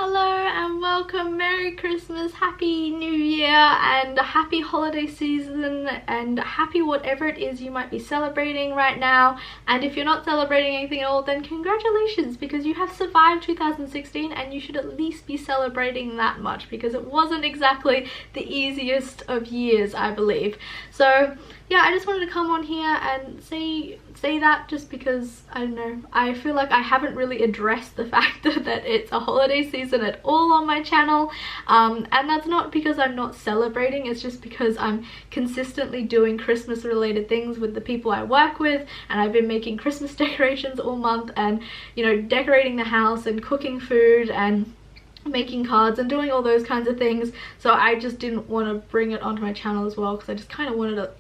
Hello and welcome. Merry Christmas, Happy New Year, and a happy holiday season, and happy whatever it is you might be celebrating right now. And if you're not celebrating anything at all, then congratulations, because you have survived 2016 and you should at least be celebrating that much, because it wasn't exactly the easiest of years, I believe. So yeah, I just wanted to come on here and say that, just because, I don't know, I feel like I haven't really addressed the fact that it's a holiday season at all on my channel, and that's not because I'm not celebrating, it's just because I'm consistently doing Christmas related things with the people I work with, and I've been making Christmas decorations all month, and you know, decorating the house and cooking food and making cards and doing all those kinds of things. So I just didn't want to bring it onto my channel as well, because I just kind of wanted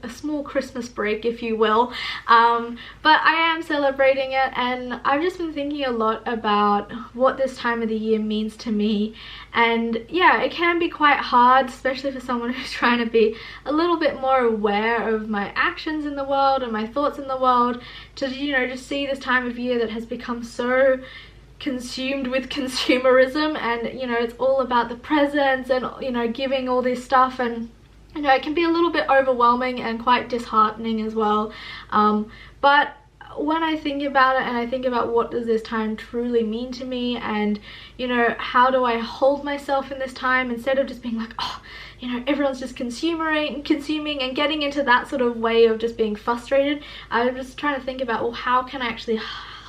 a small Christmas break, if you will. But I am celebrating it, and I've just been thinking a lot about what this time of the year means to me. And yeah, it can be quite hard, especially for someone who's trying to be a little bit more aware of my actions in the world and my thoughts in the world, to, you know, just see this time of year that has become so consumed with consumerism, and you know, it's all about the presents and, you know, giving all this stuff, and you know, it can be a little bit overwhelming and quite disheartening as well. But when I think about it, and I think about what does this time truly mean to me, and you know, how do I hold myself in this time, instead of just being like, oh, you know, everyone's just consuming and getting into that sort of way of just being frustrated, I'm just trying to think about, well, how can I actually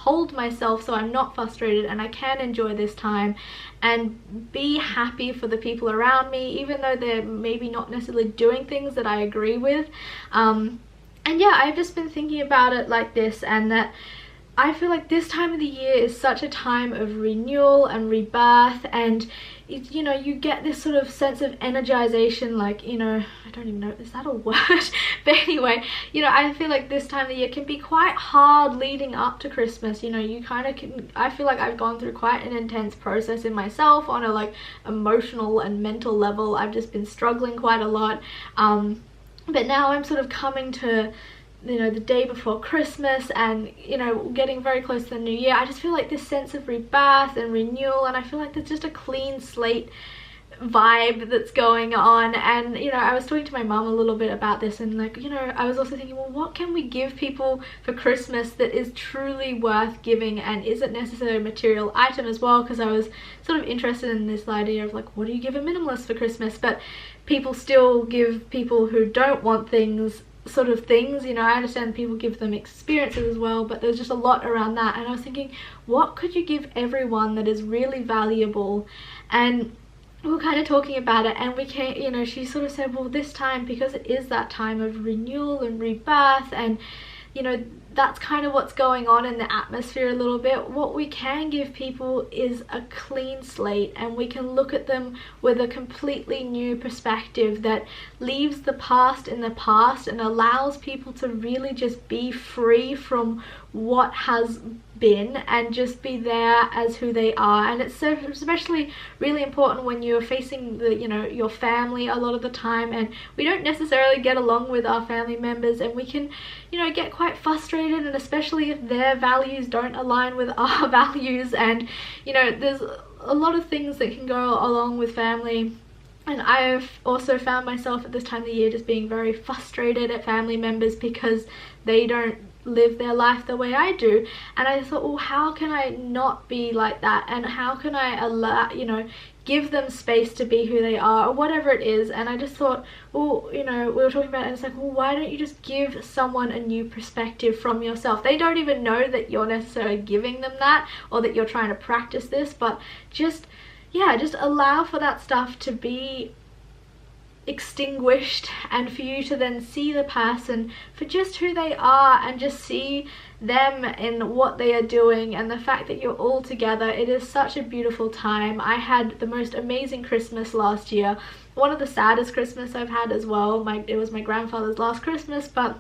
hold myself so I'm not frustrated and I can enjoy this time and be happy for the people around me, even though they're maybe not necessarily doing things that I agree with. And yeah, I've just been thinking about it like this, and that I feel like this time of the year is such a time of renewal and rebirth, and you know, you get this sort of sense of energization, like, you know, I don't even know, is that a word? But anyway, you know, I feel like this time of the year can be quite hard leading up to Christmas. You know, you kind of can, I feel like I've gone through quite an intense process in myself on a like emotional and mental level. I've just been struggling quite a lot, but now I'm sort of coming to, you know, the day before Christmas, and you know, getting very close to the new year. I just feel like this sense of rebirth and renewal, and I feel like there's just a clean slate vibe that's going on. And you know, I was talking to my mum a little bit about this, and like, you know, I was also thinking, well, what can we give people for Christmas that is truly worth giving and isn't necessarily a material item as well, because I was sort of interested in this idea of like, what do you give a minimalist for Christmas? But people still give people who don't want things sort of things, you know. I understand people give them experiences as well, but there's just a lot around that. And I was thinking, what could you give everyone that is really valuable? And we were kind of talking about it, and we came, you know, she sort of said, well, this time, because it is that time of renewal and rebirth, and you know, that's kind of what's going on in the atmosphere a little bit. What we can give people is a clean slate, and we can look at them with a completely new perspective that leaves the past in the past and allows people to really just be free from what has been and just be there as who they are. And it's so especially really important when you're facing the, you know, your family a lot of the time, and we don't necessarily get along with our family members, and we can, you know, get quite frustrated, and especially if their values don't align with our values. And you know, there's a lot of things that can go along with family. And I've also found myself at this time of the year just being very frustrated at family members because they don't live their life the way I do. And I thought, well, how can I not be like that, and how can I allow, you know, give them space to be who they are, or whatever it is. And I just thought, well, you know, we were talking about it, and it's like, well, why don't you just give someone a new perspective from yourself? They don't even know that you're necessarily giving them that, or that you're trying to practice this, but just, yeah, just allow for that stuff to be extinguished, and for you to then see the person for just who they are, and just see them in what they are doing, and the fact that you're all together. It is such a beautiful time. I had the most amazing Christmas last year, one of the saddest Christmas I've had as well. It was my grandfather's last Christmas, but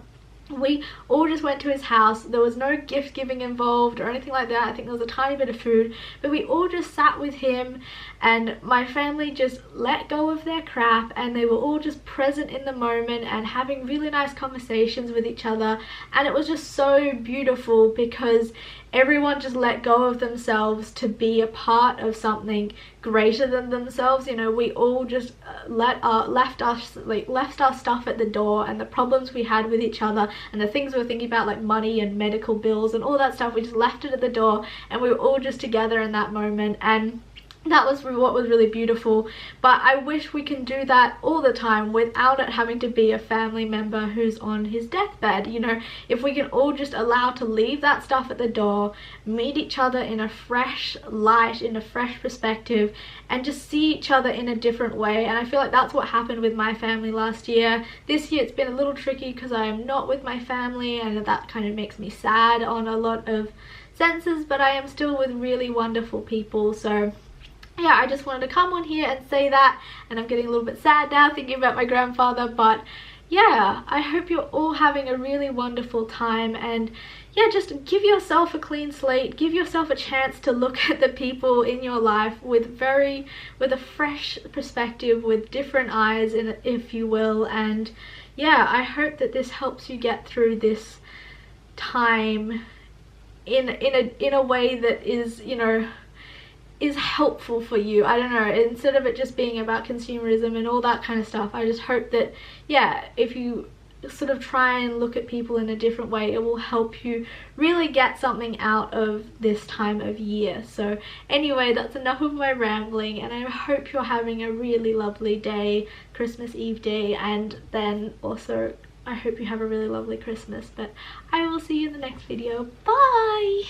we all just went to his house. There was no gift giving involved or anything like that. I think there was a tiny bit of food, but we all just sat with him, and my family just let go of their crap, and they were all just present in the moment and having really nice conversations with each other. And it was just so beautiful, because everyone just let go of themselves to be a part of something greater than themselves. You know, we all just left our stuff at the door, and the problems we had with each other and the things we were thinking about, like money and medical bills and all that stuff, we just left it at the door, and we were all just together in that moment. And that was what was really beautiful. But I wish we can do that all the time without it having to be a family member who's on his deathbed. You know, if we can all just allow to leave that stuff at the door, meet each other in a fresh light, in a fresh perspective, and just see each other in a different way. And I feel like that's what happened with my family last year. This year it's been a little tricky because I am not with my family, and that kind of makes me sad on a lot of senses, but I am still with really wonderful people. So yeah, I just wanted to come on here and say that, and I'm getting a little bit sad now thinking about my grandfather. But yeah, I hope you're all having a really wonderful time, and yeah, just give yourself a clean slate, give yourself a chance to look at the people in your life with a fresh perspective, with different eyes, if you will. And yeah, I hope that this helps you get through this time in a way that is, you know, is helpful for you. I don't know, instead of it just being about consumerism and all that kind of stuff. I just hope that, yeah, if you sort of try and look at people in a different way, it will help you really get something out of this time of year. So anyway, that's enough of my rambling, and I hope you're having a really lovely day, Christmas Eve day, and then also I hope you have a really lovely Christmas. But I will see you in the next video. Bye!